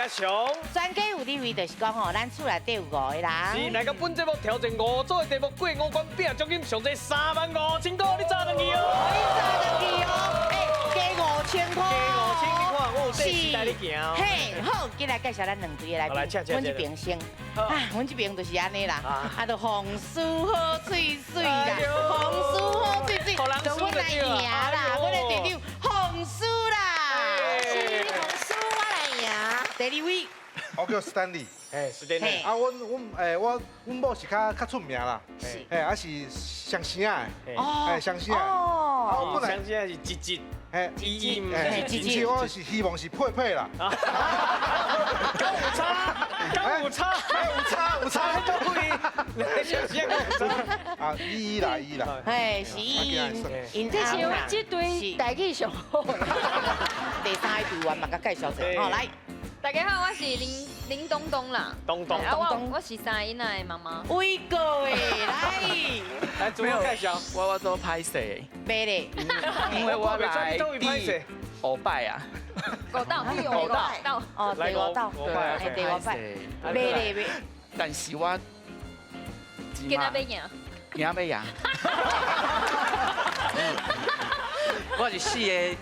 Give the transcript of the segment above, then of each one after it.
上。专家有地位，就是讲吼，咱厝内底有5个人。是，来到本节目挑战5组的题目，过5关拼奖金上侪35000块，你早登去哦。加5000块。加5000，你看我有底气带你行哦。嘿，好，今来介绍咱两队的来宾，阮这边先，阮这边就是安尼啦，就红酥好脆水啦，红酥好脆水，就阮来赢啦，阮的队长红酥啦，是红酥我来赢，第2位，我叫 Stanley，是的呢。啊，阮某是较出名啦，啊是上城的，上城的，啊我本来像现在是吉，伊唔其实我是希望是佩啦，有差，有差，都可以，像现在有差。啊依啦，是因这是阮这队台语上好的。第3个队员嘛，甲介绍者，好来，大家好，我是林东东啦。东东，我是三姨奶的妈妈。威哥诶，来自我介绍。我做拍摄，别咧，因为我来都会拍摄。5拜啊，狗道，第5道。哦，第5道，第5拜，别咧，但是我今仔要赢。今仔要赢。我是4个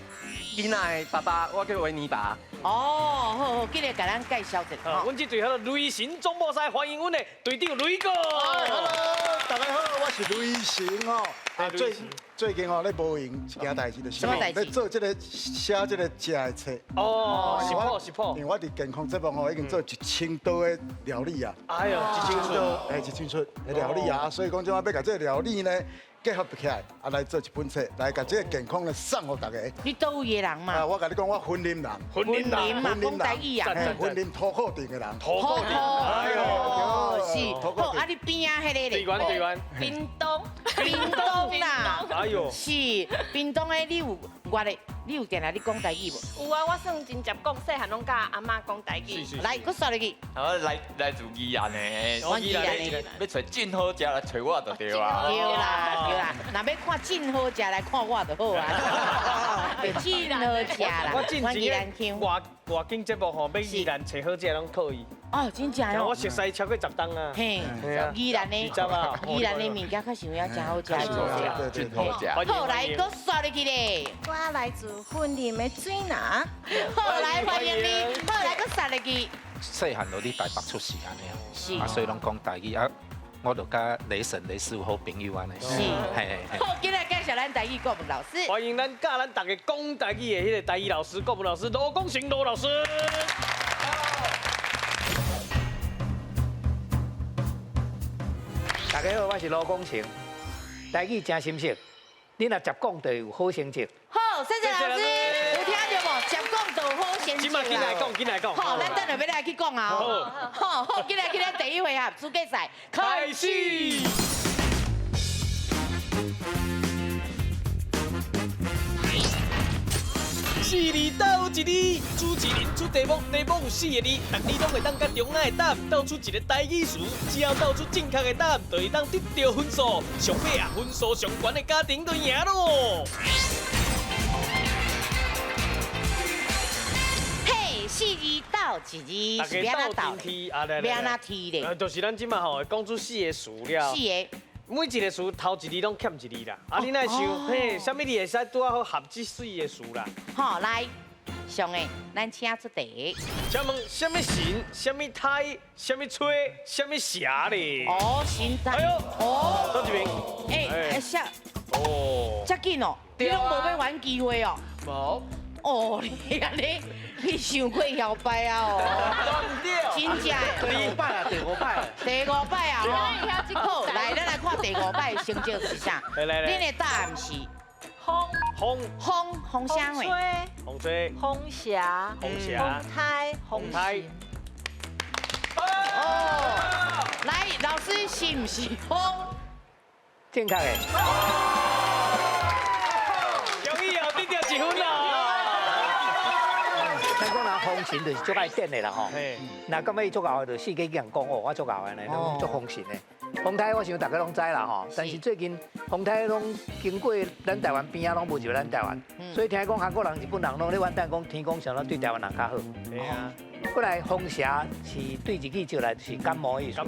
囡仔的爸爸，我叫维尼爸。哦，好，今日甲咱介绍一下。阮这队叫做雷神总决赛，欢迎阮的队长雷哥。 Hello， 大家好，我是雷神哦。啊，最近哦，咧无闲一件代志，就是什么代志咧做这个写这个食的册。哦，食谱。因为我伫健康节目哦，已经做1000道的料理啊。哎呦，1000道，1000出的料理啊，所以讲，即马要甲这个料理呢结合起来，啊来做一本册，来甲这个健康呢送互大家。你倒位的人嘛？我甲你讲，我婚姻人。嘛，讲台语啊。婚姻土固定的人。土固定。哎呦，是。土固定。好，啊，你边啊，迄个咧？队员。屏东啦。哎呦。是，屏东的你有我咧，你有定来你讲台语无？有啊，我算真接讲，细汉拢甲阿妈讲台语。来，我说你去。我来自宜兰的，宜兰的，要找真好食来找我就对啊。对啦，若要看真好食来看我就好啊。就真好食啦，我宜兰腔。外景节目吼，要宜兰找好食拢可以。哦，真正哦。我熟悉超过10档啊。嘿，宜兰的，宜兰的物件较想要真好食。对，真好食。好，来，我说你去咧。我来自云林的水南。好，来欢迎你。好，来，我说你去。细汉就伫台北出世安尼啊，是啊，所以拢讲台语啊，我就甲雷神雷师傅好朋友安尼。是，嘿。好，今日介绍咱台语国文老师。欢迎咱教咱大家讲台语的迄个台语老师、国文老师罗光成罗老师。大家好，我是罗光成，台语真深刻，你若接讲就有好成绩。好，谢谢老师，有听到无？接讲就好成绩今麦紧来讲。好，咱等下要来去讲啊。好，今日去咱第1回合资格赛开始。4字斗一字，主持人出题目，题目有4个字，逐字拢会当甲中央的答案斗出一个台语词，只要斗出正确的答案，就会当得到分数。上尾啊，分数上悬的家庭就赢咯。嘿，4字斗一字，是要哪斗？要哪题咧？就是咱即马吼会讲出4个词了。4个。每一个词头一字拢欠一字啦，啊，你奈想，嘿，啥物你会使拄啊好合这4个词啦？好，来，上诶，咱请出题。请问什么神、什么胎、什么吹、什么霞咧？哦，神胎。哎呦，哦，倒一边。哎，下，哦，遮紧哦，你拢无要玩机会哦。无。哦，你想过摇摆啊？哦，真正。第5摆啊，第5摆。第5摆啊！好，来，咱来看第5摆的成绩是啥？恁的答案是风啥话？风吹。风霞。风霞。风胎。哦，来，老师是不是风？正确的。容易哦，得到1分哦。咱讲人风神就是足爱点的啦吼。那咁伊足熬的，就4个人讲哦，我足熬的呢，拢足风神的。风台我想大家拢知啦吼，但是最近风台拢经过咱台湾边啊，拢无入咱台湾，所以听讲韩国人、日本人拢咧玩蛋讲天公想到对台湾人较好。对啊。过来风邪是对自己招来就是感冒的意思啦。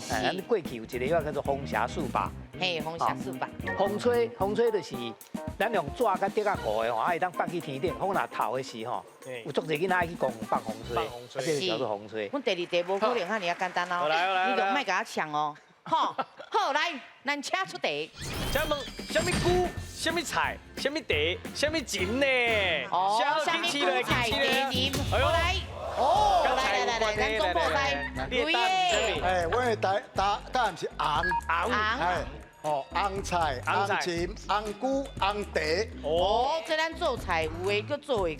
咱过去有一个药叫做风邪速把。嘿，风邪速把。风吹就是咱用纸甲滴甲糊的吼，会当放去天顶，风若透的时吼，有足侪囡仔爱去公园放风吹，这就叫做风吹。阮第二题无可能遐尔啊简单哦，你就莫甲我抢哦。好，好来，咱请出题。请问，什么菇、什么菜、什么茶、什么钱呢？哦，什么菇菜茶钱？好来，哦，来，咱总破来，对耶。哎，我的答案是红，哎。哦，红菜、红芹、红菇、红茶。哦，这咱做菜有诶，佮做个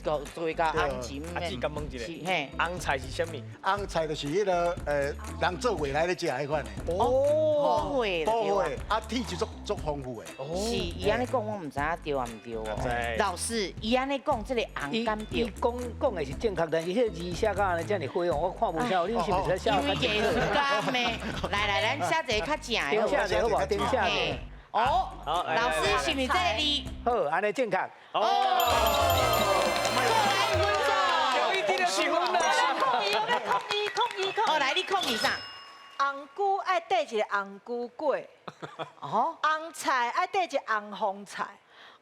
红芹啊，只敢问一个，嘿，红菜是什么？红菜就是迄个人做未来咧食迄款的。哦，补血的，啊，体质足丰富的。是，伊安尼讲，我唔知影对啊唔对哦。老师，伊安尼讲，这个红甘对。伊讲的是正确，但是迄个字写甲安尼遮尔灰哦，我看不晓，你是不是写较因为艺术家咩？来，咱写一个较正的。顶下者好无？顶下者。哦，老师是不是这个字？好，安尼正确。哦，过来分数。有一定的起分啦。好，来你控伊啥？红菇爱缀一个红菇粿，哦，红菜爱缀一个红红菜。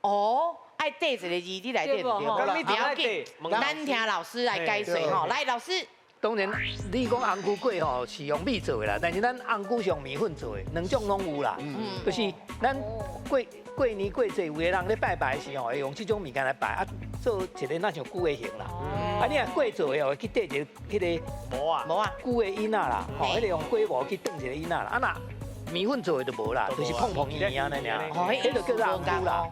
哦，爱缀一个字，你来对不对？不要紧，咱听老师来解说吼。来，老师。当然，你讲红菇粿吼是用米做的啦，但是咱红菇是用米粉做的，两种拢有啦。就是咱过年过节有个人咧拜拜的时候，会用这种物件来拜啊，做一个那像菇的形啦。啊，你若粿做的哦，会去缀一个迄个无啊，菇的囡仔啦，吼，迄个用粿模去炖一个囡仔啦。啊那米粉做的就无啦，就是碰碰圆圆安尼尔。哦，迄就叫做红菇啦。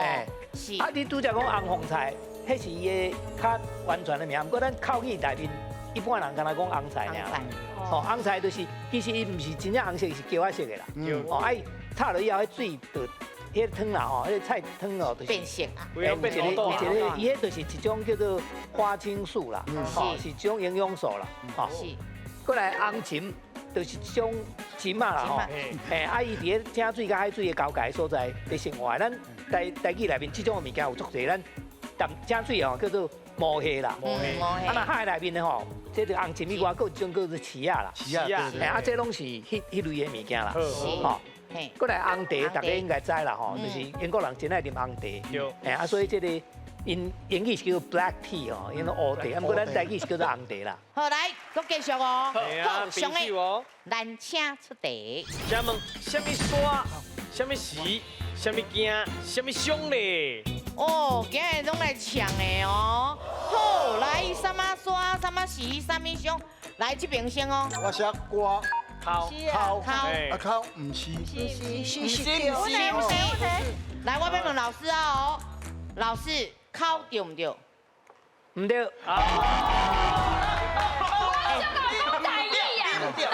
哎，是。啊，你拄则讲红红菜，迄是伊的较完全的名，不过咱口语内面。一般人敢若讲红菜尔，哦，红菜就是其实伊唔是真正红色，是叫仔色的啦。哦，哎，炒了以后，迄水就迄个汤啦，吼，迄个菜汤哦，就是变色啊。有一个，伊迄就是一种叫做花青素啦，哦，是一种营养素啦，哦。是。过来红芹，就是一种芹嘛啦，吼。嘿，啊，伊伫个正水甲海水的交界所在的生活，咱台语内面这种物件有足侪，咱淡正水哦叫做毛蟹啦，啊那海内面的吼。这个红芹以外，还有一种叫做豉仔啦，哎啊，这拢是迄类的物件啦，吼。过来红茶，大家应该知啦，吼，就是英国人真爱啉红茶，哎啊，所以这个英语是叫做 black tea 哦，因为乌茶，啊，不过咱台语是叫做红茶啦。好，来，搁继续哦，好，上个，咱请出题。请问，什么沙、什么时、什么惊、什么凶嘞？哦，今日拢来抢的哦。好，来，什么沙、什么时、什么凶，来这边先哦。我写瓜。考，考，唔是，来，我要问老师啊哦，老师考对唔对？唔对。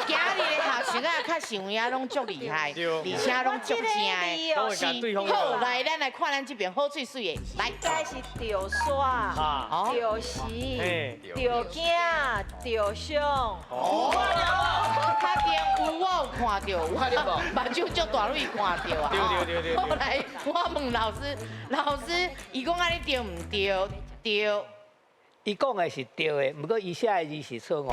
今日的学生啊，较想呀，拢足厉害，而且拢足正的。是，好，来，咱来看咱这边好水水的，来，该是钓沙、钓时、钓囝、钓上。较边有我有看到，目睭足大蕊看到啊。对。后来我问老师，伊讲安尼对唔对？对。伊讲的是对的，不过伊写的字是错误。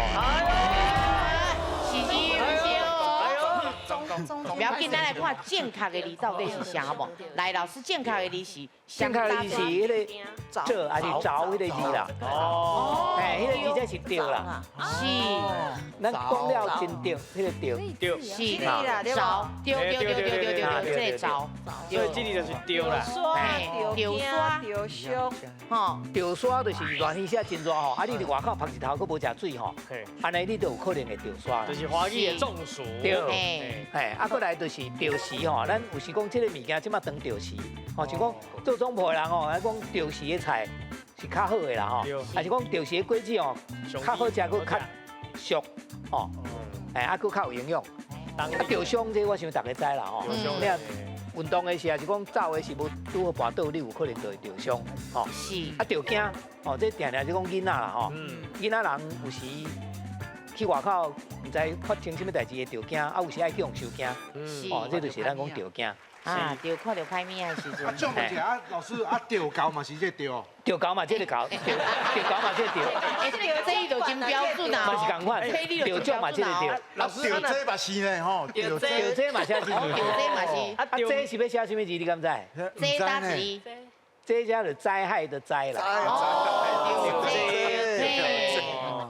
不要紧，咱来看正确的字到底是啥无？来，老师正确的字是正确的字是迄个做还是凿迄个字啦？哦，哎，迄个字才是对啦。是，咱讲了真对，迄个对。是啦，凿，对，这个凿，所以这里就是对啦。钓沙，钓上，吼，钓沙就是热天写真热吼，啊，你伫外口晒日头，佫无食水吼，安尼你就有可能会钓沙。就是华语的中暑。对。哎，啊，过来就是钓时吼，咱有时讲这个物件即马当钓时，吼，就讲做总铺的人吼，来讲钓时的菜是较好的啦吼，还是讲钓时的果子哦，较好食，佫较俗，吼，哎，啊，佫较有营养。啊，钓伤这我想大家知啦吼，你啊运动的时啊是讲走的是无拄好跋倒，你有可能就会钓伤，吼。是。啊，钓惊，吼，这定定是讲囡仔啦吼，囡仔人有时。去外口，唔知发生什么代志会钓惊，啊有时爱去用手惊，哦，这就是咱讲钓惊。啊，钓看到歹物的时阵，这问题啊，老师啊，钓高嘛是这钓。钓高嘛，这个高，钓高嘛，这个钓。这伊就真标准啊，嘛是共款，钓种嘛，这个钓。老师钓这嘛是呢吼，钓这嘛写字，钓这嘛是。啊，这是要写什么字？你敢知？这搭字，这叫做灾害的灾啦。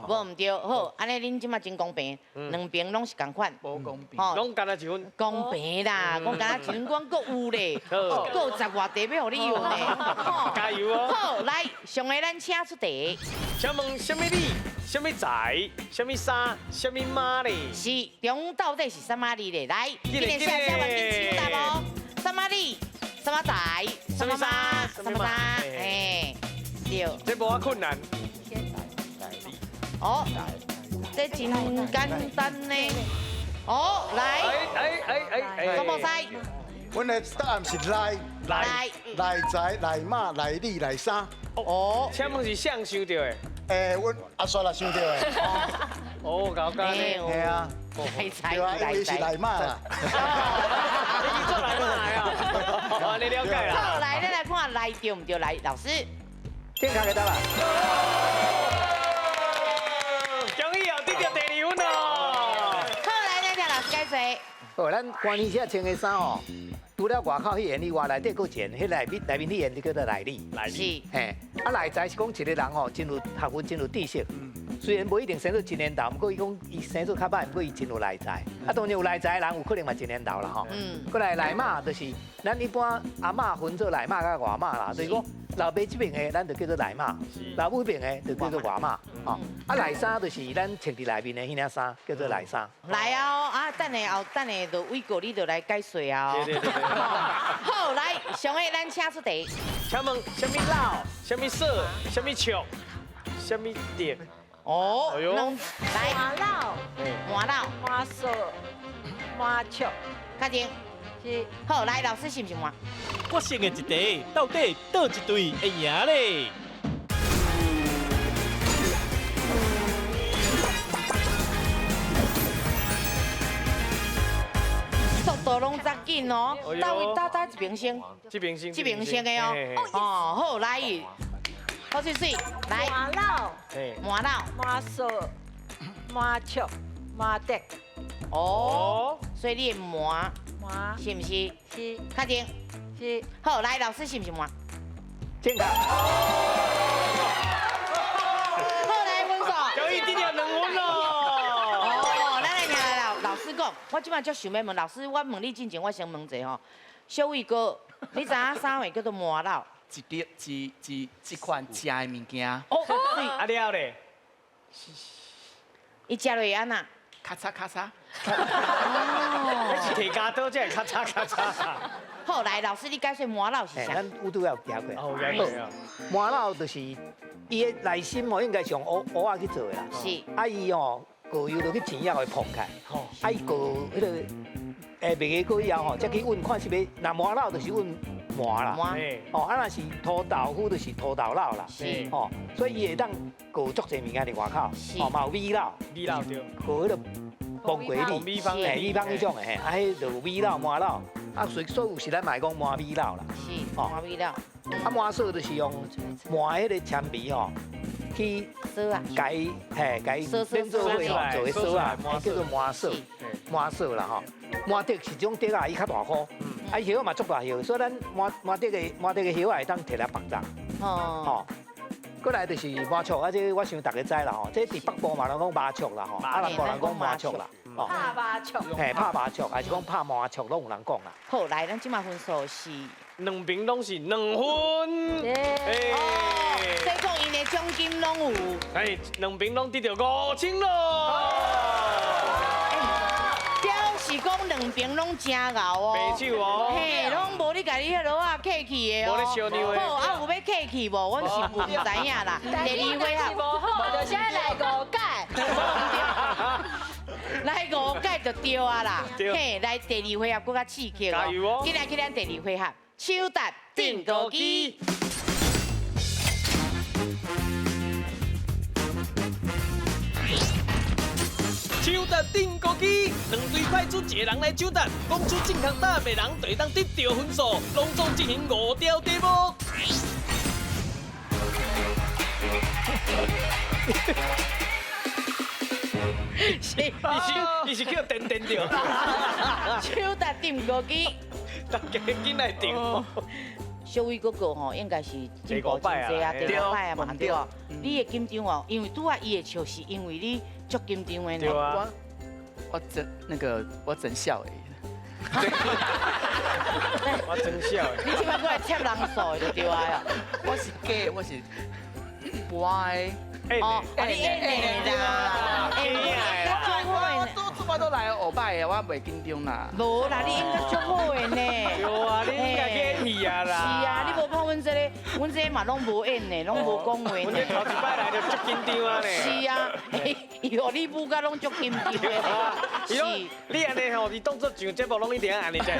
无唔对，好，安尼恁即马真公平，两边拢是共款，无公平，拢干了一分，公平啦，讲敢若一分，我搁有咧，搁有10外题要互你用咧，加油哦！好，来，上个咱请出题，请问什么里、什么财、什么沙、什么马咧？是中到底是什么里咧？来，今年下下完定请答无？什么里？什么财？什么沙？什么沙？哎，对。这无啊困难。哦，这真简单呢。哦，来，什么赛？阮的答案是来财、来马、来里、来衫。哦，请问是谁想到的？阮阿叔啦想到的。哦，搞搞呢。系啊。来财，对啊，因为是来马啦。你做来马呀？哦，你了解啦。好，来，咱来看来对唔对？来，老师。健康给答案。恭喜哦，得到第2分哦。好，来，咱听老师解释。哦，咱关年时穿的衫哦，除了外口迄件以外，内底佫一件，迄内面迄件就叫做内里。是。嘿，啊内在是讲一个人哦，真有学问，真有知识。虽然无一定生做一年头，不过伊讲伊生做较歹，不过伊真有内在。啊，当然有内在的人有可能嘛一年头啦吼。过来内马就是咱一般阿嬷分做内马甲外马啦，就是讲老爸这边的咱就叫做内马，老母这边的就叫做外马。哦，啊内衫就是咱穿伫内面的迄领衫，叫做内衫。来哦，啊等下就伟哥你就来解说啊。对。好，来，上个咱请出题。请问什么老、什么色、什么球、什么点？哦，哎呦，来，麻老、麻老、麻索、麻雀，确定？是。好，来，老师信不信我？我选的一题，到底倒一队会赢咧？速度拢真紧哦，打一边先，这边先的哦。哦，好，来，好水，来。麻老、麻老、麻索、麻雀、麻蝶。哦，所以你的麻麻是不是？是。确定？是。好，来，老师信不信我？健康。好，来分数。恭喜得到2分咯。哦，咱来听老师讲，我即摆足想要问老师，我问你之前，我先问一下吼，小伟哥，你知影啥话叫做麻老？一款食的物件。哦，啊了咧，伊食落会安那？咔嚓咔嚓。你是摕家刀才会咔嚓咔嚓。好，来，老师你解说麻老是啥？咱有拄要行过。哦，有啊。麻老就是伊的内心哦，应该上乌仔去做的啦。是。啊伊哦，过油落去钱要会碰开。吼。啊伊过迄个卖个过以后吼，再去问看是要，那麻老就是问麻啦。麻。哦，啊若是土豆腐就是土豆佬啦。是。哦，所以伊会当过足侪物件伫外口。是。哦，嘛有米佬。米佬对。过迄个崩鬼米。米芳米芳迄种的嘿，啊迄就有米佬麻佬。啊，所有是咱买讲麻米佬啦。是。麻米佬。啊，麻索就是用麻迄个铅皮吼，去索啊，改连做伙吼，做个索啊，叫做麻索，麻索啦吼。麻竹是种竹啊，伊较大颗，啊叶嘛足大叶，所以咱麻竹的叶会当摕来绑扎。哦。过来就是麻雀，啊这我想大家知啦吼，这伫北部嘛人讲麻雀啦吼，啊南部人讲麻雀啦。拍麻雀。嘿，拍麻雀，还是讲拍麻雀，拢有人讲啦。好，来，咱即马分数是。两边拢是2分。哦，所以讲因的奖金拢有。哎，两边拢得到5000咯。表示讲两边拢真熬哦。白手哦。嘿，拢无你家己迄落啊客气的哦。无咧烧牛的。好，啊有要客气无？阮是不知影啦。第2回合。无好，就先来5届。来5届就对啊啦。嘿，来第2回合搁较刺激哦。加油哦！今来去咱第2回合。手搭定高机，手答定高机，两队派出一个人来抢答，讲出正确答案的人就会当得到分数，隆重进行5条题目。你是叫点点着，抢答定高机，大家紧来定。小伟哥哥吼，应该是进步真济啊，第5摆啊嘛对哦。你的紧张哦，因为拄啊伊的笑是因为你足紧张的呢。对啊，我真笑诶。我真笑诶。你即摆过来贴人数的就对啊哟。我是假，我是乖。哦，你演的啦，演的啦，足好的。我都来学摆的，我袂紧张啦。无啦，你演得足好的呢。对啊，你应该去演戏啊啦。是啊，你无看阮这个嘛拢无演的，拢无讲话呢。阮这头一摆来就足紧张啊呢。是啊，伊互你舞甲拢足紧张的。是，你安尼吼，你当作上节目拢一定安尼才。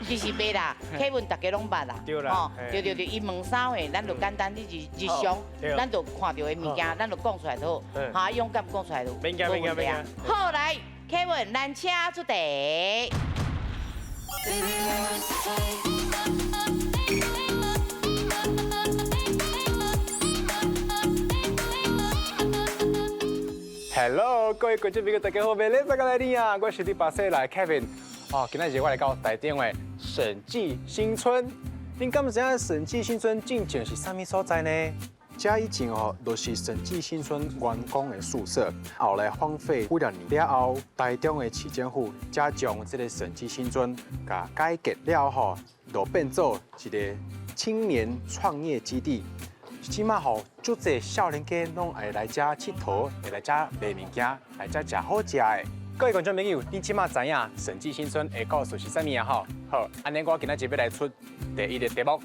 其实袂啦，Kevin 大家拢捌啦，对啦，对，伊问啥话，咱就简单，你日常，咱就看到的物件，咱就讲出来就好，哈，勇敢讲出来就。免惊，免惊，免惊。好来 ，Kevin，咱请出题。Hello， 各位观众朋友，大家好，欢迎大家来听啊！我是第8岁来 Kevin。哦，今仔日我来到台中的审计新村。恁敢知影审计新村正正是啥物所在呢？这以前哦，就是审计新村员工的宿舍，后来荒废几多年了后，台中的市政府才将这个审计新村甲改革了后，就变做一个青年创业基地。即马吼，足侪少年家拢会来遮佚佗，会来遮卖物件，来遮食好食的。各位观众朋友，你即马知影审计新村的故事是啥物啊？吼，好，安尼我今仔日要来出第1个题目，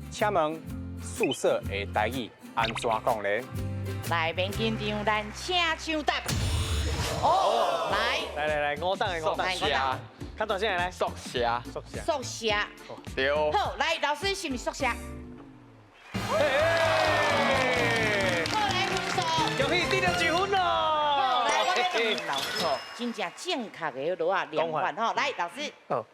请问宿舍的台语安怎讲咧？来，免紧张，咱请抢答。哦，来，5档的5档。宿舍，较大声来。宿舍，宿舍。对。好，来，老师是毋是宿舍？好来分数。恭喜得到1分咯！老师哦，真正正确的落啊2分吼，来老师。哦，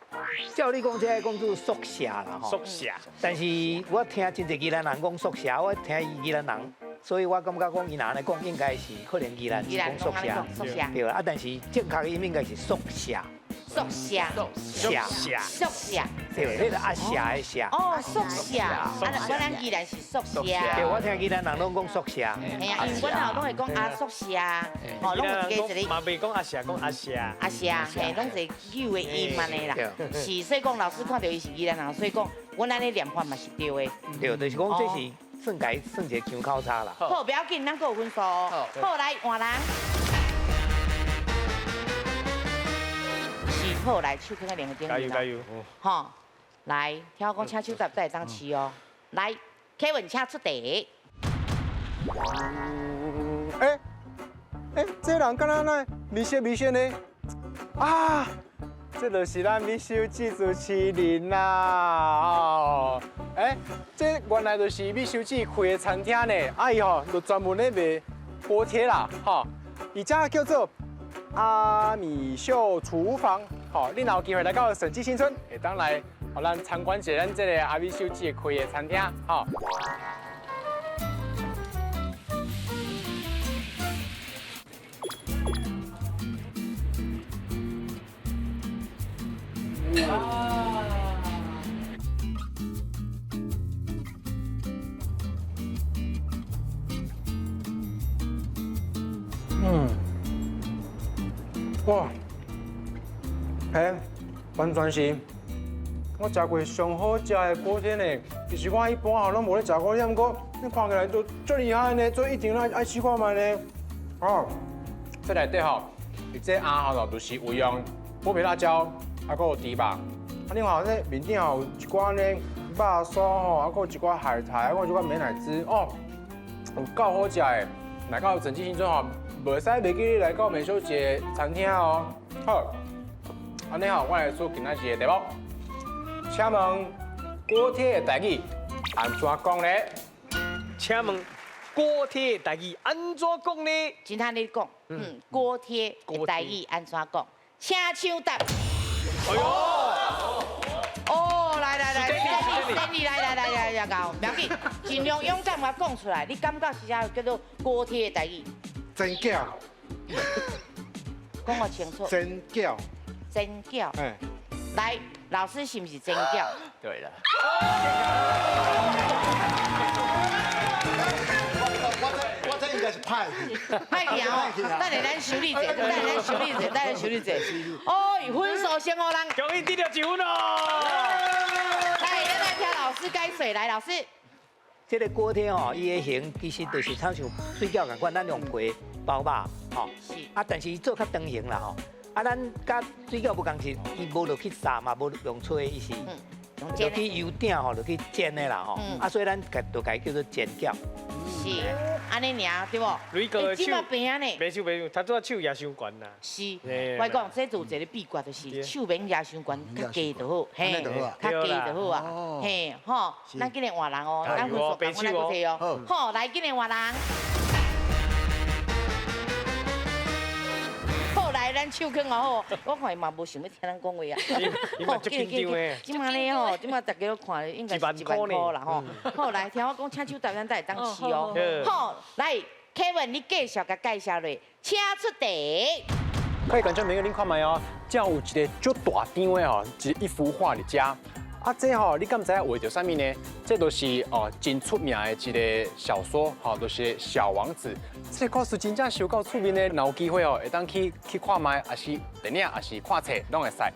照你讲，这个讲做宿舍啦吼。宿舍。但是我听真侪宜兰人讲宿舍，我听宜兰人，所以我感觉讲宜兰来讲，应该是可能宜兰是讲宿舍，对啦。啊，但是正确的音应该是宿舍。宿舍，对，迄个阿舍的舍。哦，宿舍，我咱宜兰是宿舍。对，我听宜兰人拢讲宿舍。哎呀，因为阮拢会讲阿宿舍，哦，拢有加一个。嘛袂讲阿舍，讲阿舍。阿舍，嘿，拢一个旧的音安尼啦。是，所以讲老师看到伊是宜兰人，所以讲阮安尼念法嘛是对的。对，就是讲这是算一个参考差啦。好，不要紧，咱有分数。好，来换人。好，来手放在2个点。加油！吼，来，听我讲，请手答才会当试哦。来 ，Kevin，请出题。这人敢若那微笑呢？啊，这就是咱美秀记主持人啦！哦，这原来就是美秀记开的餐厅呢。啊，伊吼就专门咧卖锅贴啦，吼，伊这叫做阿米秀厨房。好，你若有机会来到审计新村，会当来，互咱参观一下咱这个阿米秀记开的餐厅，吼。哇！完全是我食过上好食的锅贴呢。其实我一般吼拢无咧食过，不过你看起来都最厉害呢，所以一定爱试看卖呢。哦，这内底吼，伊这鸭吼就是有用剥皮辣椒，还佫有猪肉。啊，另外这面顶吼有一寡呢肉酥吼，还佫有一寡海苔，还佫有一寡美乃滋哦，有够好食的。来到审计新村吼，袂使袂记你来到美秀姐餐厅哦。好。安尼吼，我来出今仔日的题目，请问锅贴的台语安怎讲咧？请问锅贴的台语安怎讲呢？今天你讲，锅贴的台语安怎讲？请抢答。哎呦！哦，来，等你来，搞，不要紧，尽量勇敢把讲出来。你感觉是啥叫做锅贴的台语？真饺，讲我清楚。真饺，真饺。哎，来，老师是不是真饺？对了。我这应该是派去。派去啊！等下咱修理者，哦，分数先互人。终于得到1分咯！来，咱来听老师解说。来，老师。这个锅贴吼，伊的形其实就是像水饺共款，咱用皮包肉吼。是。啊，但是伊做较长形啦吼。啊，咱甲水饺不共是，伊无落去炸嘛，无用吹，伊是落去油鼎吼，落去煎的啦吼。啊，所以咱就改叫做煎饺。是，安尼尔对不？雷哥的手，病呢？袂手，他做手也伤悬啦。是，我讲这就一个秘诀，就是手免也伤悬，较低就好，嘿，较低就好啊，嘿，吼，咱今日换人哦，咱分数共咱个提哦，好，来今日换人。好，来咱手圈哦，我看伊嘛无想要听咱讲话啊。伊嘛足紧张的。今麦咧吼，今麦大家都看，应该是1万块啦吼。好，来听我讲，请手答咱才会当试哦。好，来 Kevin， 你继续甲介绍咧，请出题。各位观众朋友，您看卖哦，这有一个足大张的哦，一幅画伫遮。啊，这吼，你敢知影画着啥物呢？这都是真出名的一个小说，吼，就是《小王子》。这个故事真正受够出名的，若有机会哦，会当去看卖，也是电影，也是看册，拢会使。啊，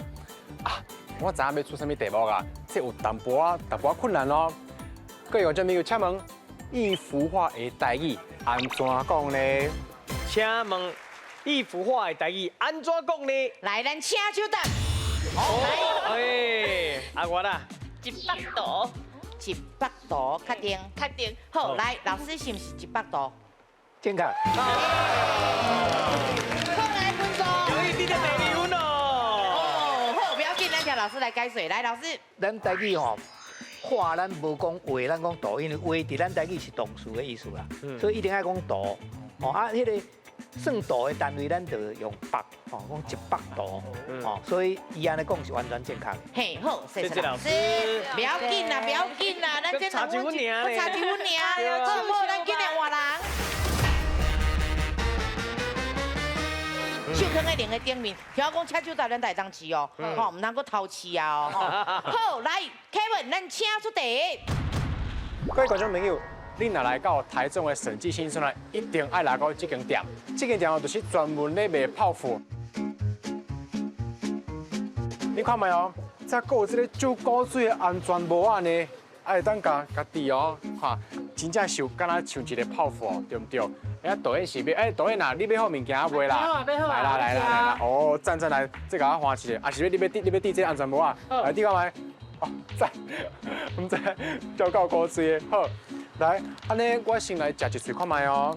我知影要出啥物题目啊？这有淡薄仔困难咯。各位观众朋友，请问一幅画的台语安怎讲呢？请问一幅画的台语安怎讲呢？来，咱请手答。哎，阿我啦，100度，100度，确定？确定。好，来，老师是不是100度？健康。好，来分数。终于得到2分咯。哦，好，不要紧，咱听老师来解说。来，老师。咱台语吼，话咱无讲话，咱讲度，因为话伫咱台语是动词的意思啦，所以一定要讲度。哦啊，迄个算度的单位，咱就用百，哦，讲100度，哦，所以伊安尼讲是完全健康。嘿，好，谢谢老师。不要紧啦，不要紧啦，咱这差1分尔咧，差1分尔，好，好，咱今日换人。手放在另个顶面，听我讲，请手答咱会当试哦，吼，唔通搁偷试啊哦。好，来 ，Kevin， 咱请出题。各位观众朋友，你若来到台中的审计新村来，一定爱来到这间店。这间店哦，就是专门咧卖泡芙。你看没有？再有这个酒高水的安全帽啊呢，爱当家己哦，哈，真正是敢若像一个泡芙哦，对不对？哎，导演是要，哎，导演呐，你要好物件啊卖啦？来啦！哦，赞来，这个我换一个，啊是要你要戴这个安全帽啊？来，你看卖？哦，赞，唔知酒够高水的，好。来，安尼我先来食一喙看卖哦。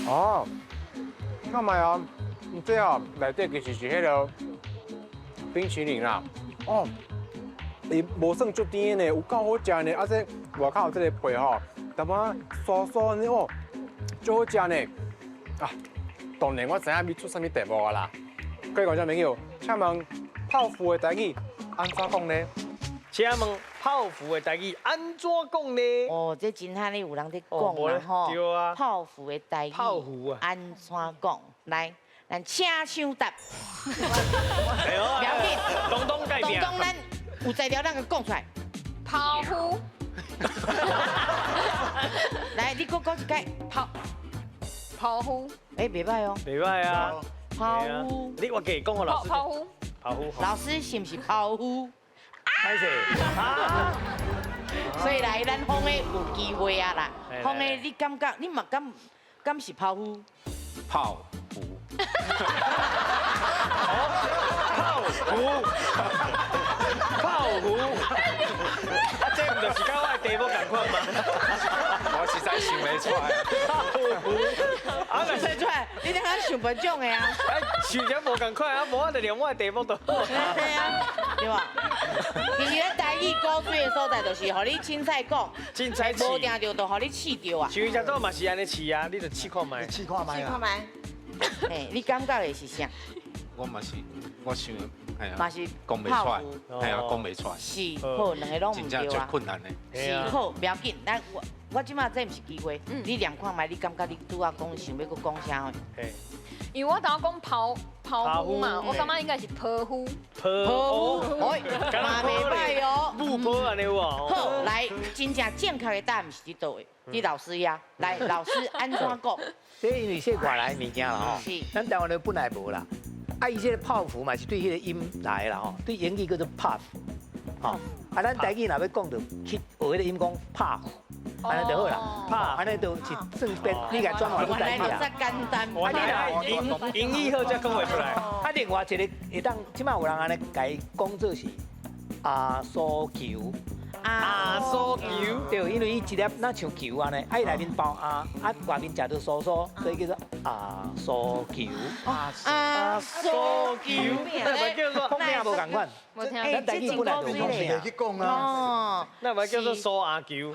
哦，看卖哦，这哦内底其实是迄个冰淇淋啦。哦，伊无算足甜的，有够好食呢。啊，这外口这个皮吼，淡薄酥酥呢哦，足好食呢。啊，当然我知影要出啥物题目啦。各位观众朋友，请问泡芙的台语安怎讲呢？请问泡芙的台语安怎讲呢？哦，这真罕哩有人在讲啦吼。对啊。泡芙的台语安怎讲？来，咱请手答。哎呦，不要紧，东改名。东咱有材料，咱个讲出来。泡芙。来，你讲一解。泡芙。哎，袂歹哦。袂歹啊。泡芙。你我给讲个老师。泡芙。泡芙。老师是不是泡芙？歹势。所以来，咱放的有机会啊啦。放的你感觉，你嘛敢是泡芙？泡芙。泡芙。啊，这唔就是跟我的题目同款吗？我实在想袂出来。泡芙。啊，想得出来，你等下想不种的啊？哎，想着无同款啊，无我就连我的题目都好。对啊，对吧？其实咱台语记古水的所在，就是互你凊彩讲，凊彩试无定着就互你试着啊。像伊只做嘛是安尼试啊，你就试看卖。试看卖啊。嘿，你感觉的是啥？我嘛是，我想，哎呀，嘛是讲袂出来，哎呀，讲袂出来，是好，两个拢唔真正对啊。足困难的。是好，不要紧，咱我即马这毋是机会，你量看卖，你感觉你拄啊讲想要搁讲啥的？因为我刚刚讲刨夫嘛，我感觉应该是泼夫。泼妇，哎，嘛袂歹哦。木坡安尼有无？好，来，真正正确的答案是伫倒位？你老师呀，来，老师安怎讲？这因为说外来物件啦吼，咱台湾的本来无啦。啊，伊这个泡芙嘛是对迄个音来啦吼，对英语叫做 puff， 吼。啊，咱台语若要讲就去学迄个音讲 puff， 安尼就好啦。puff， 安尼就是正变，你甲转换成台语啦。真简单。我你英语好才讲袂出来。啊，另外一个会当，即马有人安尼甲伊讲做是酥球。酥球，对，因为伊一粒那像球安尼，啊伊内面包外面食到酥酥，所以叫做酥球。酥球，那咪叫做风名无共款。咱台语本来就风名去讲啊。那咪叫做酥阿球，酥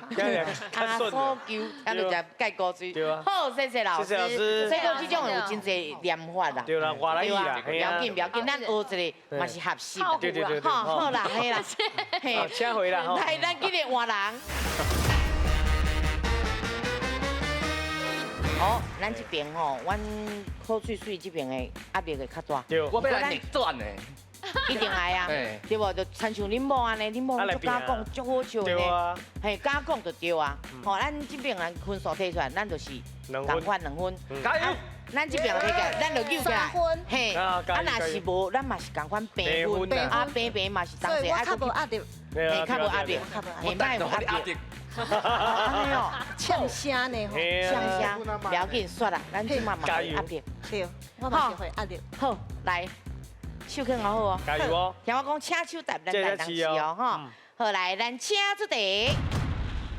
球，咱就食盖高水。好，谢谢老师。谢谢老师。所以讲这种有真济念法啦。对啦，外来语啦。不要紧，不要紧，咱学一个嘛是合适的。对对对对。好啦，嘿啦，嘿。请回啦。来，咱今日换人。好，咱这边吼，阮好水水这边的压力会较大。对，我要来逆转的。一定来啊，对无？就亲像恁某安尼，恁某足敢讲，足好笑呢。嘿，敢讲就对啊。吼，咱这边人分数摕出来，咱就是共款2分。加油！咱这边摕起来，咱就扭起来。嘿，啊，若是无，咱嘛是共款平分。啊，平嘛是当时爱。较无压力。嘿，较无压力，嘿，歹无压力。安尼哦，呛声呢吼，呛声，不要紧，煞啦，咱即马嘛会压力。对，我嘛是会压力。好，来，手放好哦。加油哦！听我讲，请手答咱来当时哦，哈。好，来，咱请出题。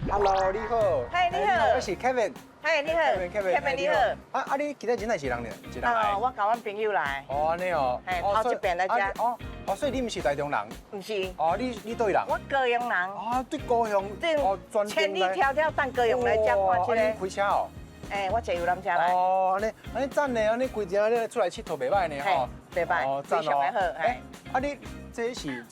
Hello， 你好。嗨，你好。我是 Kevin。嗨，你好。Kevin， 你好。你今日真系是人呢？我交阮朋友来。哦，安尼哦。嘿，跑这边来遮。哦，所以你唔是台中人？唔是。哦，你对人？我高雄人。啊，对高雄。哦，千里迢迢等高雄来遮看这个。开车哦。我坐游览车来。哦，安尼赞呢，安尼规定咧出来佚佗袂歹呢吼。袂歹，非常的好。你这是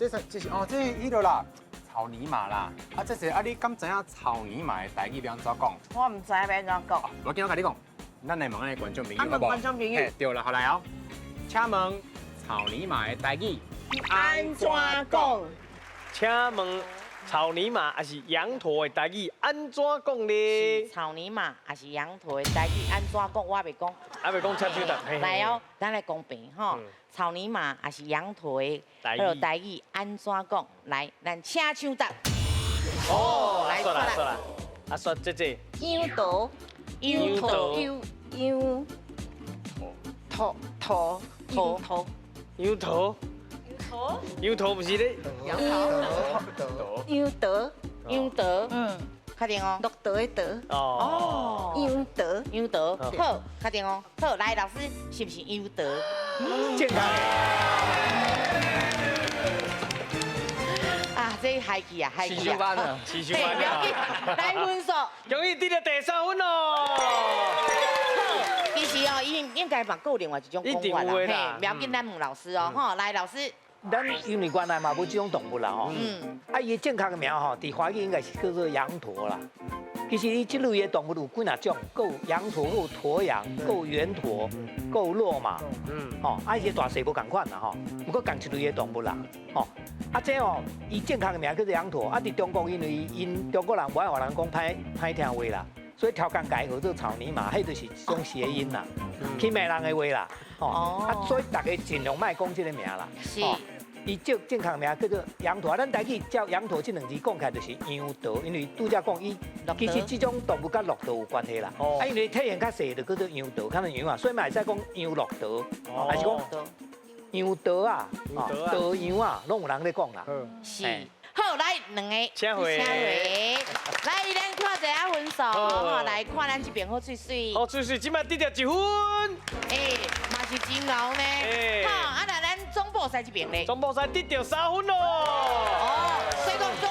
哦，这迄个啦。 草泥马啦，这是你敢知影草泥马的台语要安怎讲？我唔知要安怎讲。我今我甲你讲，咱来问咱的观众朋友，问观众朋友。对啦，好来哦。请问草泥马的台语安怎讲？请问草泥马还是羊驼的台语安怎讲呢？草泥马还是羊驼的台语安怎讲？我袂讲。袂讲，请手答。来哦，咱来公平吼。 草泥马还是羊驼的，还有台语安怎讲？来，咱请抢答。哦，来说啦说啦，啊说这。羊驼，羊驼，羊驼，羊驼，羊驼，羊驼不是咧？羊驼，羊驼，确定哦。骆驼的驼。哦。羊驼，羊驼，好，确定哦。好，来，老师是不是羊驼？ 健康啊，这海气啊，海气啊！起修班啊，起修班啊！来分数，终于得到第3分咯！好，其实哦，应该嘛，有另外一种讲法啦，嘿，不要紧，咱问老师哦，吼，来，老师，咱因为原来嘛无这种动物啦吼，啊，伊正确的名吼，伫华语应该是叫做羊驼啦。 其实伊这类的动物有几哪种？有羊驼，有驼羊，有圆驼，有骆马，吼，啊，伊些大细无共款啦吼，不过同一类的动物啦，吼，啊，这吼，伊正确的名叫做羊驼，啊，伫中国因为因中国人不爱话人讲歹听话啦，所以调工改号做草泥马，迄就是一种谐音啦，去骂人的话啦，吼，啊，所以大家尽量莫讲这个名啦，是。 伊正确名叫做羊驼，咱台语叫羊驼这2字讲起来就是羊驼，因为拄则讲伊其实这种动物跟骆驼有关系啦。啊，因为体型较细就叫做羊驼，看到羊啊，所以嘛会使讲羊骆驼，还是讲羊驼啊，驼羊啊，拢有人咧讲啦。是。好，来2个，请回，来，咱看一下分数，吼，来看咱这边好水水。好水水，今麦得到1分。嘛是真牛呢。好，啊，那咱总部赛这边咧。总部赛得到3分咯。哦，所以讲总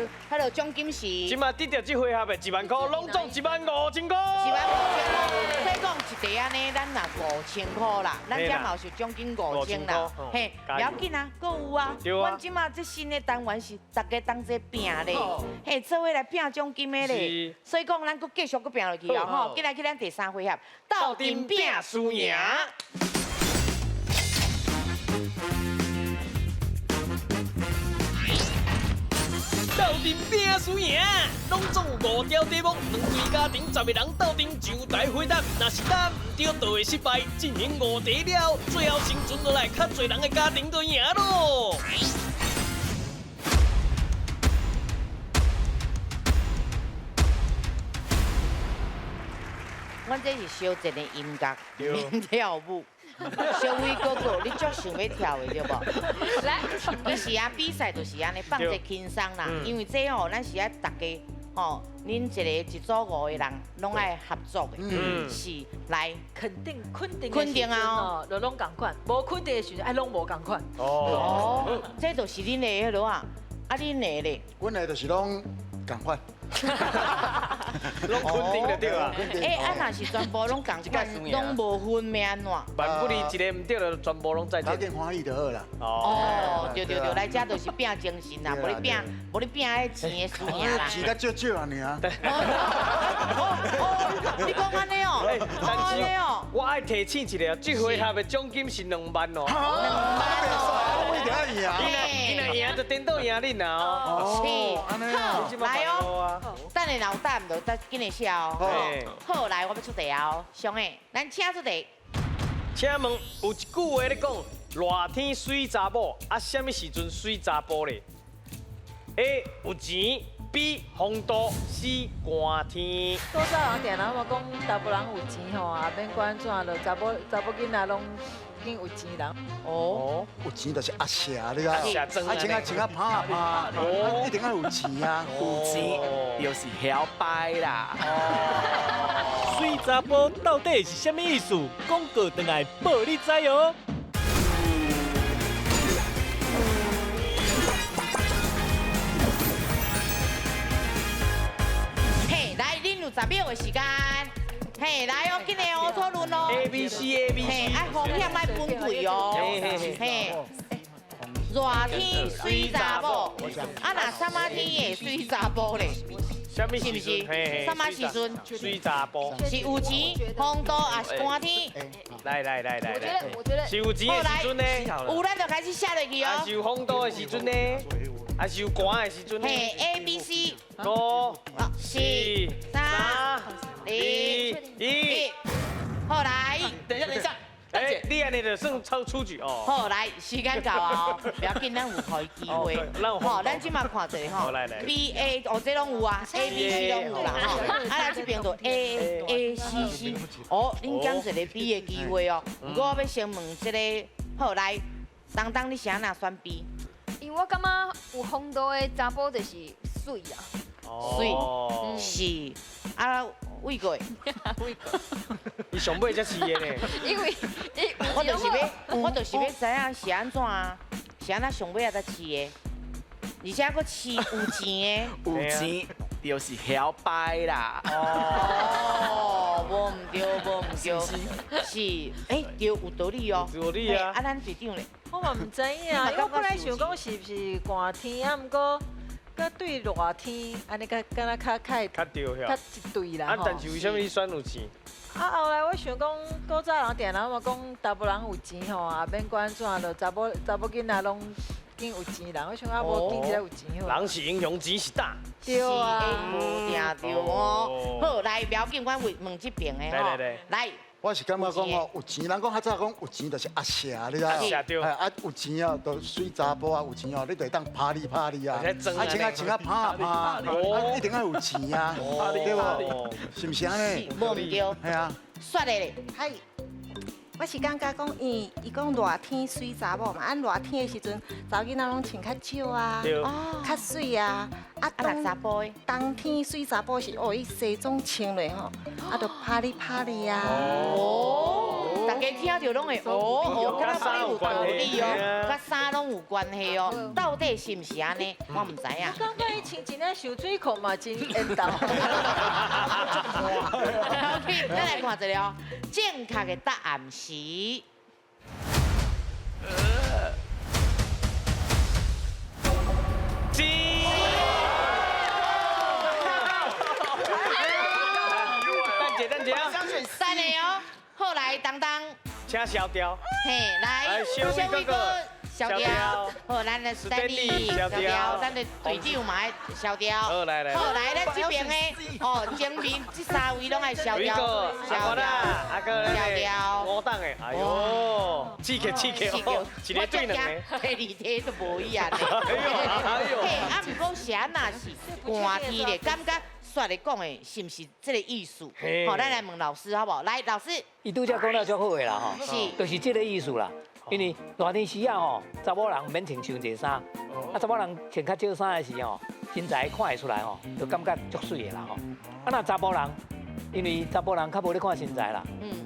个迄个奖金是。今嘛得到这回合的1万块，拢总15000块。15000块，所以讲一地安尼，咱若5000块啦，咱遮嘛有奖金5000啦，嘿，不要紧啊，搁有啊。阮即马这新的单元是大家当做拼咧，嘿，做伙来拼奖金的咧。所以讲，咱搁继续搁拼落去哦，吼，进来去咱第3回合，斗阵拼输赢。斗阵拼输赢，拢总有5条题目，2队家庭10个人斗阵上台回答。若是答唔对，就会失败。进行5题了，最后生存落来较侪人的家庭就赢咯。阮这是小镇的音乐，免跳舞。小伟哥哥，你足想要跳的对无？来，其实啊，比赛就是安尼放者轻松啦，因为这吼，咱是爱大家吼，恁一组5个人拢爱合作的，是来肯定啊，就拢共款，无肯定的时阵爱拢无共款。哦，这就是恁的迄落啊，啊恁的咧？阮的就是拢共款。拢肯定就对啊。啊，若是全部拢共款，拢无分要安怎？万不离一个唔对就全部拢再见。大家欢喜就好啦。哦，对，来遮就是拼精神啦，无你拼迄钱的输赢啦。钱较少安尼啊。你讲安尼哦？但是我爱提醒一下，这回合的奖金是2万哦。一定要赢，若赢就颠倒赢恁啦哦。是，好，来哦。等下若有答唔到，再紧来写哦。好，来，我要出题哦。上个，咱请出题。请问有一句话咧讲，热天水查某，啊，什么时阵水查甫咧 ？A 有钱，B 风度，C 寒天。古早人定人我讲，大部分人有钱吼，也免管怎，就查某囡仔拢已经有钱人。哦，有钱就是阿蛇，你讲，请啊拍，一定要有钱啊，有钱就是摇摆啦。水查甫到底是什么意思？广告回来报你知哦。嘿，来，恁有10秒的时间。嘿，来哦，紧来哦，讨论哦。A B C， 嘿，爱风险爱分对哦。嘿，热天水查某，啊那什么天的水查甫咧？什么是不是？什么时阵？水查甫是有钱，风度也是寒天。来，我觉得是有钱的时阵呢？有咱就开始写落去哦。是有风度的时阵呢？还是有寒的时阵呢？嘿 ，A B C， 5、4、3、2、1，好来。等一下。你安尼就算超出局哦。好，来，时间到啊，不要紧，咱有可以机会。好，咱即马看一下吼。B A， 哦，这拢有啊 ，A B C 拢有啦吼。啊，来这边就 A C C， 哦，恁讲一个 B 的机会哦。不过我要先问这个，好来，当你是安那选 B？因为我感觉有风度的查甫就是水啊。水是啊，伟过。伊上尾才饲的呢。因为我就是要知影是安怎啊，是安那上尾才饲的，而且佫饲有钱的。有钱就是摇摆啦。哦，无唔对，是，对，有道理哦。有道理啊。啊，咱队长咧。我嘛唔知影，因为我本来想讲是不是寒天啊，毋过。对热天，安尼敢若较对一对啦。但是为什么你选有钱？后来我想讲，古早人定人嘛讲，大部分人有钱吼，也免管怎，就查某囡仔拢紧有钱人。我想无紧一个有钱好。人是英雄，钱是大。对啊。无定对哦。好，来，不要紧，我问这边的吼。来。我是感觉讲哦，有钱人讲较早讲有钱就是阿蛇，你知？阿蛇对。啊，有钱啊，就水查甫啊，有钱哦，你就当party 啊，请啊拍，一定要有钱啊，对不？是不是安尼？无唔对。系啊。说咧，嗨，我是感觉讲，伊讲热天水查某嘛，按热天的时阵，查囡仔拢穿较少啊，较水啊。啊，冬天水查甫是伊西装穿落吼，啊，就party 啊。哦。大家听着拢会哦，跟咱有道理哦，甲衫拢有关系哦，到底是毋是安尼？我唔知影。刚刚伊穿一件小水裤嘛，真缘投。OK， 咱来看一下哦，正确的答案是。等一下，等下哦，好来，当当，请消掉。嘿，来，小伟哥消掉，好，咱的史丹利消掉，咱的队长嘛爱消掉。好来，咱这边的哦，前面这三位拢爱消掉，消掉，消掉。五档的，哎呦，刺激哦，一个对两个，第二题都无一样的。嘿，啊，不过是安那是寒天咧，感觉。煞来讲的，是毋是这个意思？好，咱来问老师好不好？来，老师，伊拄则讲到足好的啦吼，是，就是这个意思啦。因为热天时啊吼，查某人免穿伤济衫，啊查某人穿较少衫的时吼，身材看会出来吼，就感觉足水的啦吼。啊那查某人，因为查某人较无咧看身材啦，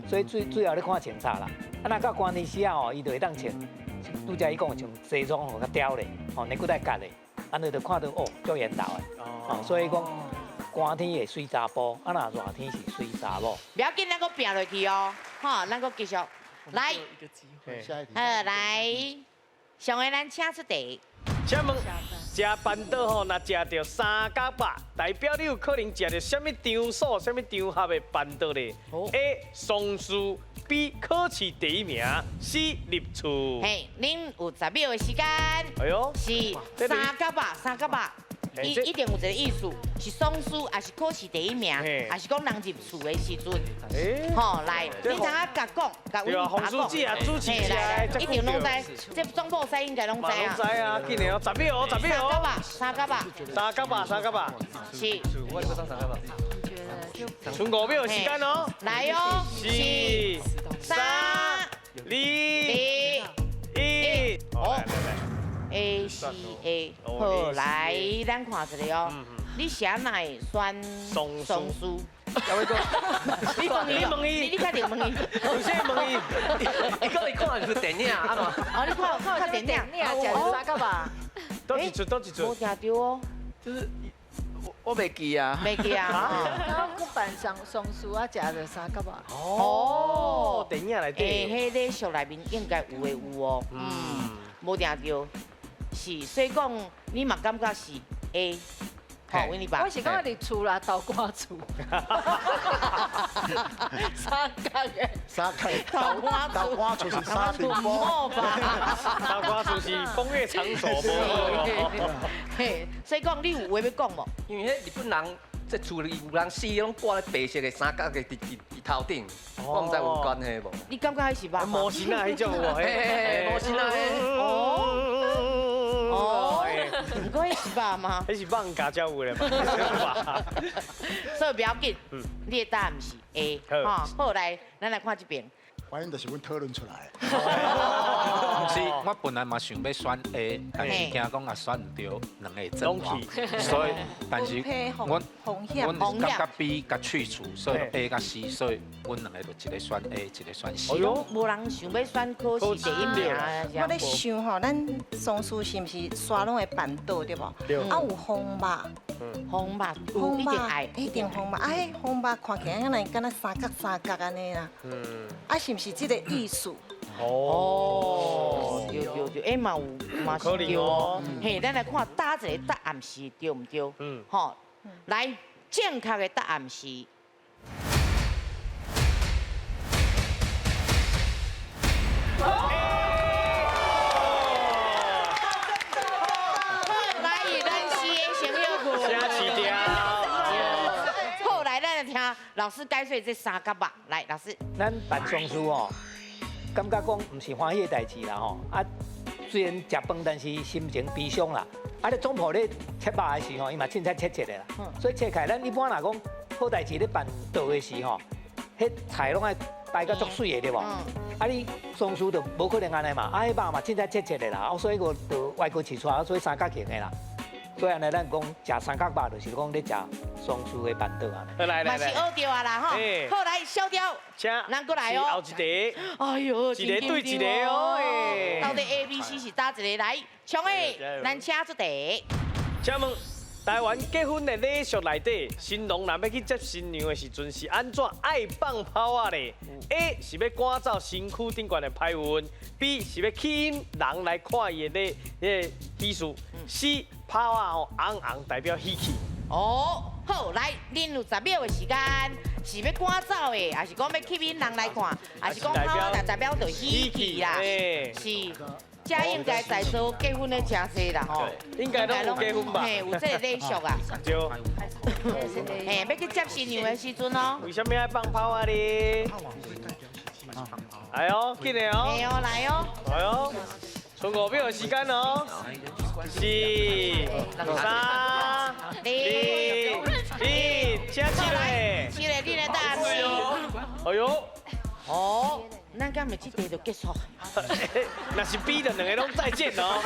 所以主要咧看穿插啦。啊那到寒天时啊吼，伊就会当穿，拄则伊讲像西装吼较刁咧，吼内骨带夹的，安尼就看到哦足缘投的，哦所以讲。寒天的水查甫，啊那热天是水查某。不要紧，咱搁拼落去哦，吼，咱搁继续来。来，上个咱请出题。请问，食板豆吼，若食到三角肉，代表你有可能食到什么场所、什么场合的板豆咧 ？A. 松树 B. 考试第一名 C. 入厝。嘿，恁有10秒的时间。哎呦，是三角肉。一定有一个意思，是松树，还是考试第一名，还是讲人入厝的时阵，吼来，你等下甲讲，甲阮爸讲，洪书记啊，主持人，一定拢知，这总部师应该拢知啊。知啊，紧的哦，10秒哦，10秒哦。三角吧。是。我就当三角吧。剩5秒时间哦。来哦。4、3、2、1。好，来。A C A， 好来，咱看一个哦。你啥哪会选松树？有位哥，你问伊，你确定问伊？有啥问伊？你讲你看是电影啊嘛？哦，你看电影，你也食三角吧？倒一出。无听到哦。就是我袂记啊。袂记啊。然后搁扮上松树啊，食着三角吧？哦，电影内底。迄个俗内面应该有哦。无听到。是，所以讲你嘛感觉是 A， 好，温你爸。我是讲你厝啦，豆瓜厝。三角的。豆瓜厝是三地方。豆瓜厝是风月场所嘿，所以讲你有话要讲无？因为迄日本人这厝里有人死拢挂咧白色的三角的伫头顶，我唔知有关系无。你感觉迄是吧？模型啊，迄种有嘿，模型啊，哦，唔过迄是吧吗？迄是放假才有咧嘛。所以不要紧，你的答案是 A， 哈，好来，咱来看这边。反正就是阮讨论出来。是，我本来嘛想要选 A， 但是惊讲也选唔到，两个争话，所以但是阮感觉 B 甲去除，所以 A 甲 C， 所以阮两个就一个选 A， 一个选 C。无人想要选考试第一名。我咧想吼，咱松树是毋是刷拢会板豆对无？啊有红肉，一定红肉，啊迄红肉看起来敢若三角安尼啦。啊是毋是这个意思？哦，对，哎嘛是对哦。嘿，咱来看答一个答案是对唔对？好，来，正确的答案是。老师解说这三角肉，来，老师。咱办松树哦，感觉讲唔是欢喜的代志啦吼。啊，虽然食饭，但是心情悲伤啦。啊，咧总铺咧切肉的时候，伊嘛凊彩切的啦。所以切开，咱一般若讲好代志咧办桌的时候，迄菜拢爱摆甲足水的对无？啊，你松树就无可能安尼嘛。啊，迄肉嘛凊彩切的啦。所以我就外国饲出来，所以三角形的啦。所以安尼咱讲食三角肉就是讲咧食双数的板凳啊。嘛是学着啊啦吼。好来，小雕，咱过来哦。后一个。哎呦，一个对一个哦。到底 A、B、C 是哪一个来？冲诶，咱请出题。请问台湾结婚的礼俗内底，新郎若要去接新娘的时阵，是安怎爱放炮啊咧 ？A 是要赶走身躯顶悬的歹运 ，B 是要吸引人来看伊的喜事 ，C 炮啊吼红红代表喜气。哦，好，来，恁有10秒的时间，是要赶走的，还是讲要吸引人来看，还是讲炮啊代表着喜气啦？是。这应该在座结婚的真多啦吼，应该拢有结婚吧？嘿，有这个礼俗啊。对。嘿，要去接新娘的时阵哦。为什么爱放炮啊咧？来哦，紧的哦。来哦，来哦。来哦，剩5秒的时间哦。4、3、2、1，请起来。起来，你的答案是。哎呦。哦。咱今日这题就结束。那是 B 的两个拢再见哦。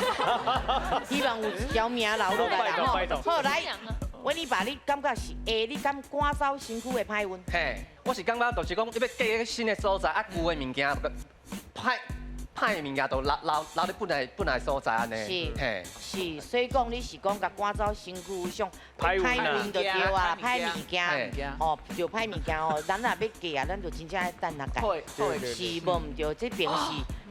希望有一条命留落来啦吼。好来，我你爸，你感觉是 A， 你敢赶走身躯的歹运？嘿，我是感觉就是讲，你要嫁个新的所在，啊旧的物件歹的物件都留咧本来所在安尼。是，嘿，是，所以讲你是讲甲赶走身躯上歹运就对啊，歹物件，哦，就歹物件哦，咱若要嫁啊，咱就真正要等下嫁。是无唔对，这边是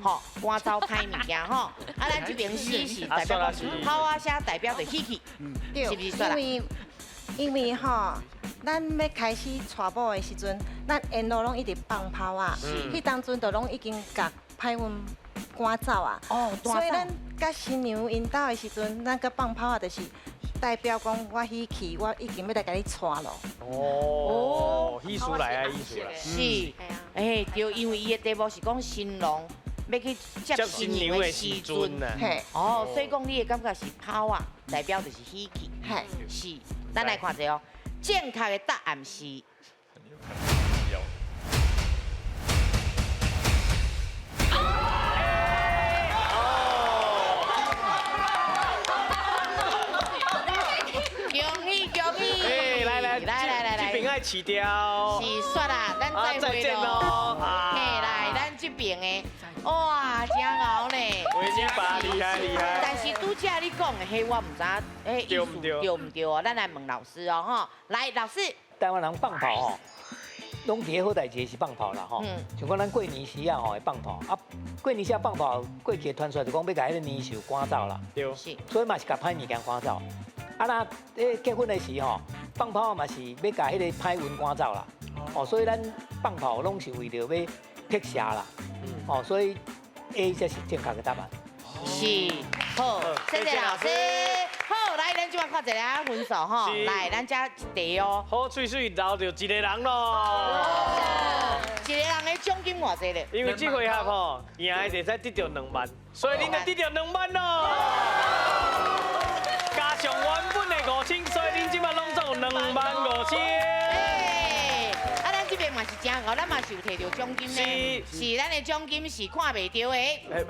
吼赶走歹物件吼，啊，咱这边是代表讲炮啊声代表着喜气，是不是说啦？因为吼，咱要开始娶某的时阵，咱沿路拢一直放炮啊，迄当阵就拢已经甲歹运赶走啊。哦，所以咱甲新娘引导的时阵，咱甲放炮啊，就是代表讲我喜气，我已经要来甲你娶咯。哦，喜事来啊，喜事来。是，哎，对，因为伊的题目是讲新郎要去接新娘的时阵啊。嘿，哦，所以讲你的感觉是炮啊，代表就是喜气。嘿，是，咱来看者哦，正确的答案是。这边爱试掉。是煞啦，咱再会咯。嘿，来，咱这边的，哇，真熬呢。维基爸厉害厉害。但是拄则你讲的，迄我唔知，迄意思对唔对哦？咱来问老师哦，吼，来，老师。台湾人放炮吼，拢第一好代志是放炮啦吼。像讲咱过年时啊吼会放炮，啊过年时啊放炮，过节传出来就讲要甲迄个年兽赶走啦。对。是。所以嘛是甲歹物件赶走。啊那结婚的时吼，放炮嘛是要甲迄个歹运赶走啦。哦，所以咱放炮拢是为着要辟邪啦。哦，所以 A 才是正确的答案。是。好，谢谢老师。好，来，咱即摆看一下分数吼。来，咱遮一题哦。好水水留着一个人咯。一个人的奖金偌济咧？因为这回合吼，赢的就使得到2万，所以恁就得到2万咯。加上原本的5000，所以恁即摆拢总有25000。啊，咱这边嘛是真好，咱嘛是有摕到奖金呢。是，咱的奖金是看袂到的。原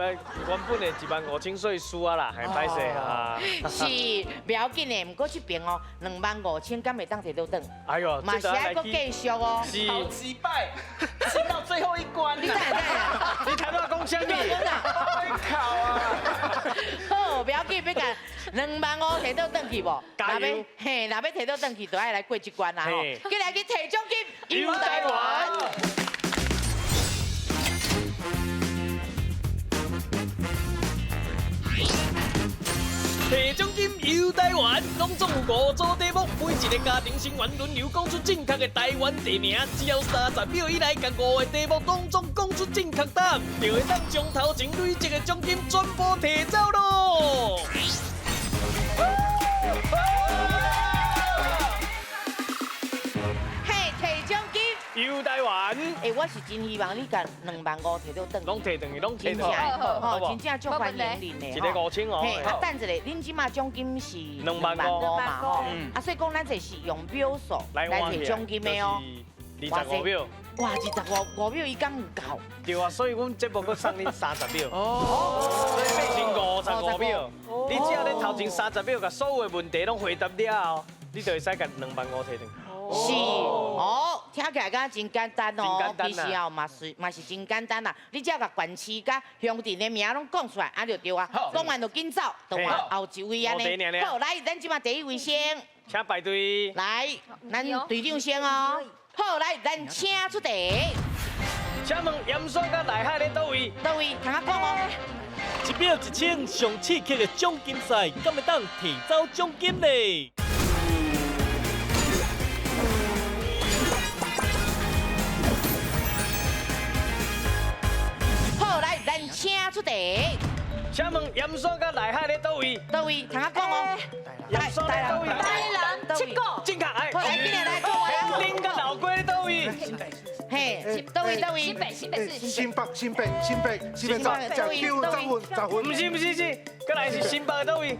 本的15000，所以输啊啦，还歹势啊。是，不要紧的，不过这边哦，25000敢会当摕到等。哎呦，嘛是爱搁继续哦。是。好击败，吃到最后一关。你看，你谈到讲什么？考啊！好，不要紧，要甲25000摕到等去无？加油！嘿，若要摕到等去，就爱来过这关啦吼。今来去摕奖金，游台湾。摕奖金游台湾，拢总有5组题目，每一个家庭成员轮流讲出正确的台湾地名，只要30秒以内，甲5个题目当中讲出正确答案，就会当将头前累积的奖金全部摕走咯。嘿，摕奖金。游台湾，我是真希望你甲25000摕到等。拢摕等于拢摕到，吼，真正足欢迎恁的。一个5000哦。嘿，等一下，恁即马奖金是25000嘛吼，所以讲咱这是用秒数来摕奖金的哦。25秒。哇，25秒伊敢有够？对啊，所以阮节目佫送恁30秒。哦，所以变成55秒。你只要咧头前30秒把所有的问题拢回答了，你就会使甲2.5万摕回。是哦，听起来敢真简单哦，真简单其实哦嘛是真简单啦。你只要甲县市甲乡镇的名拢讲出来，啊就对啊。讲完就紧走，等完后一位安尼。好，来，咱即马第一位先，请排队。来，咱队长先哦。好，来，咱请出题。请问盐山甲内海咧倒位？倒位，听我讲哦。 1秒1000上刺激的奖金赛，敢会当提走奖金呢？好，来，咱请出题。请问盐山甲内海咧倒位？倒位，听我讲哦。盐山咧倒位？台南7个，正确哎。好，来，今日来讲啊。恁甲老龟咧倒位？嘿，倒位。新北市。新北，只 Q 10分。不是，过来是新北的倒位？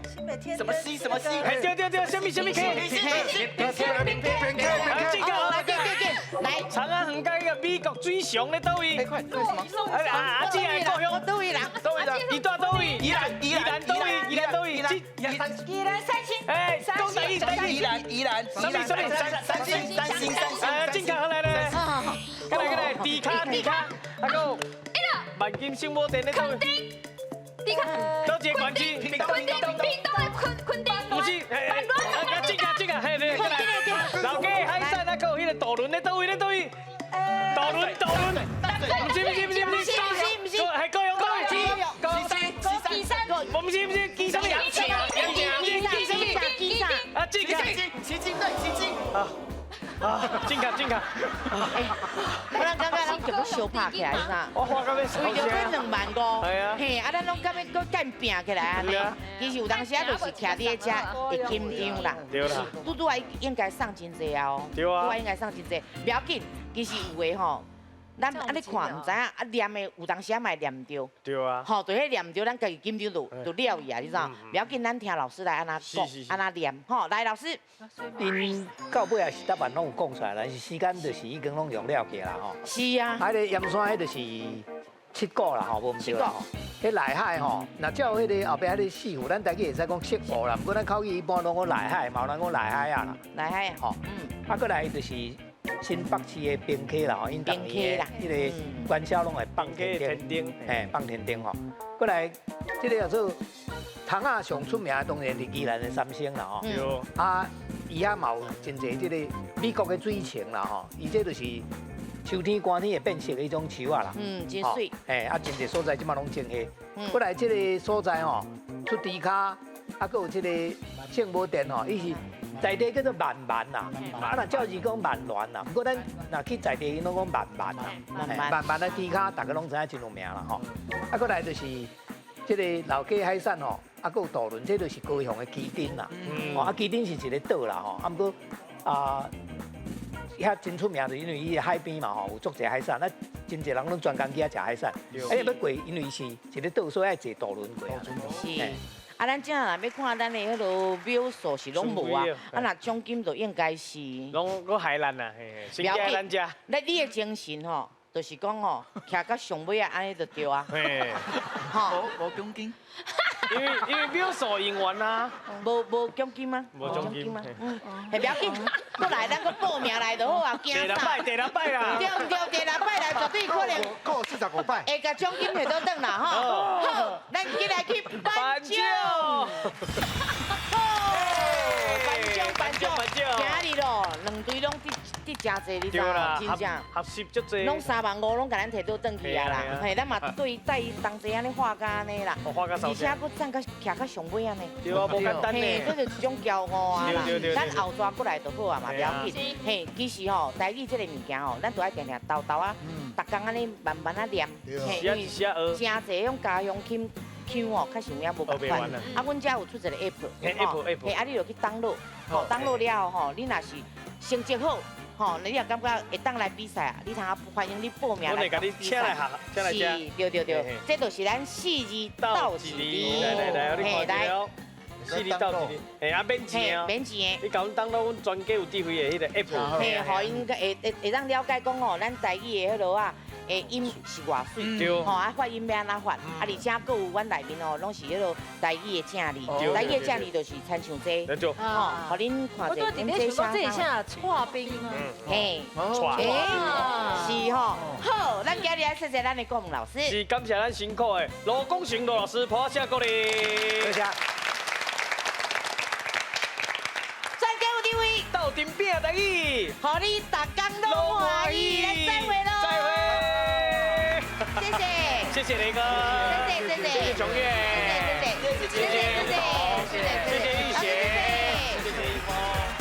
什么 C？哎，对，什么 K？正确哦。来，长安横街个美国水上咧倒位？阿姊个故乡倒位人，伊住倒位？宜兰倒位？宜兰3星。哎，讲台语。宜兰。什么？三星。正确好来咧。过来，迪卡，还有万金圣母店咧倒位？迪卡。倒一个冠军。屏东的昆丁。不是，正确，嘿对，过来。老家海产还有迄个渡轮咧倒位？渡轮。不是，系高雄倒位？基山。不是，基山呀？啊，正确。旗津队。正确。我咱感觉咱就要相拍起来是啥？我花到要为着这2万5，系啊，嘿，啊，咱拢感觉搁干拼起来安尼。其实有当时啊，就是徛伫咧遮会紧张啦。对啦。拄啊应该送真济啊哦。对啊。应该送真济，不要紧。其实有诶吼，咱啊你看唔知影，啊念诶有当时啊嘛会念着。对啊。吼，就迄念着，咱家己紧张就了伊啊，你知道？不要紧，咱听老师来安那讲，安那念。吼，来老师。因到尾也是答案拢有讲出来，但是时间就是已经拢用了去啦吼。是啊。啊，咧盐山迄就是7个啦吼，无唔对啦吼。迄内海吼，若照迄个后壁迄个四湖，咱大家会使讲7湖啦，不过咱口语一般拢讲内海，嘛有人讲内海啊啦。内海吼，啊，过来就是新北市的冰溪啦吼，因当年迄个元宵拢会放天灯，嘿，放天灯吼。过来，这个叫做糖啊上出名，当然是宜兰的3星啦吼。啊，伊遐嘛有真侪这个美国的水情啦吼，伊这就是秋天寒天会变色的迄种树啊啦。真水。嘿，啊，真侪所在即马拢种黑。过来这个所在吼，出猪脚，啊，搁有这个圣母殿吼，伊是在地叫做万啦，啊，若照字讲万峦啦。不过咱若去在地，因拢讲万啦，万的猪脚，大家拢知影真有名啦吼。啊，过来就是这个老家海产吼，啊，搁有渡轮，这就是高雄的基丁啦。啊，基丁是一个岛啦吼，啊，不过啊。遐真出名，就因为伊海边嘛吼，有足侪海产，那真侪人拢专工去遐食海产。要过，因为是一个岛，所以爱坐渡轮过啊。是。啊，咱正若要看咱的迄落秒数是拢无啊，啊，若奖金就应该是。拢海南啦，新加咱遮。那你的精神吼，就是讲吼，徛到上尾啊，安尼就对啊。吼，无奖金。因为秒数用完啊。无奖金吗？无奖金吗？系不要紧，过来咱个报名来就好啊，惊啥？第六摆啦。对，第六摆来绝对可能。够45摆。会甲奖金摕倒转啦吼。好，咱今来去颁奖。颁奖！今日咯，2队拢得真济，你知道？真正。合适足济。拢3万5，拢甲咱摕倒转去啊啦。嘿，咱嘛对带同齐安尼画甲安尼啦。而且佫站甲徛甲上尾安尼。对啊，无简单呢。嘿，这就是一种骄傲啊啦。咱后抓过来就好啊嘛，不要紧。嘿，其实吼，台语这个物件吼，咱都爱定定叨叨啊，逐工安尼慢慢啊念。嘿，因为真济种家乡腔哦，较想也无办法。啊，阮遮有出一个 app， 嘿，啊，你就去download，吼，download了吼，你若是成绩好，吼，你若感觉会当来比赛啊，你通欢迎你报名来比赛。是，对，这就是咱4字斗1字。来，你看一下。4字斗1字，嘿，啊免钱哦。免钱。你甲阮download阮专家有智慧的迄个 app。嘿，互因会当了解讲吼，咱台语的迄落啊。诶音是偌水，对吼啊发音要安怎发，啊而且佫有阮内面哦，拢是迄落台语的正字，台语的正字就是参像这，那就吼，互恁看者，我伫咧想讲这一下搓冰啊，嘿，是吼，好，咱今日来谢谢咱的国文老师，是感谢咱辛苦的罗公成罗老师，拍下鼓励，谢谢。专家有地位，斗阵拼台语，互你逐工都欢喜，来再会喽，再会，谢谢，谢谢雷哥，谢谢琼月，谢谢玉贤，谢谢一峰。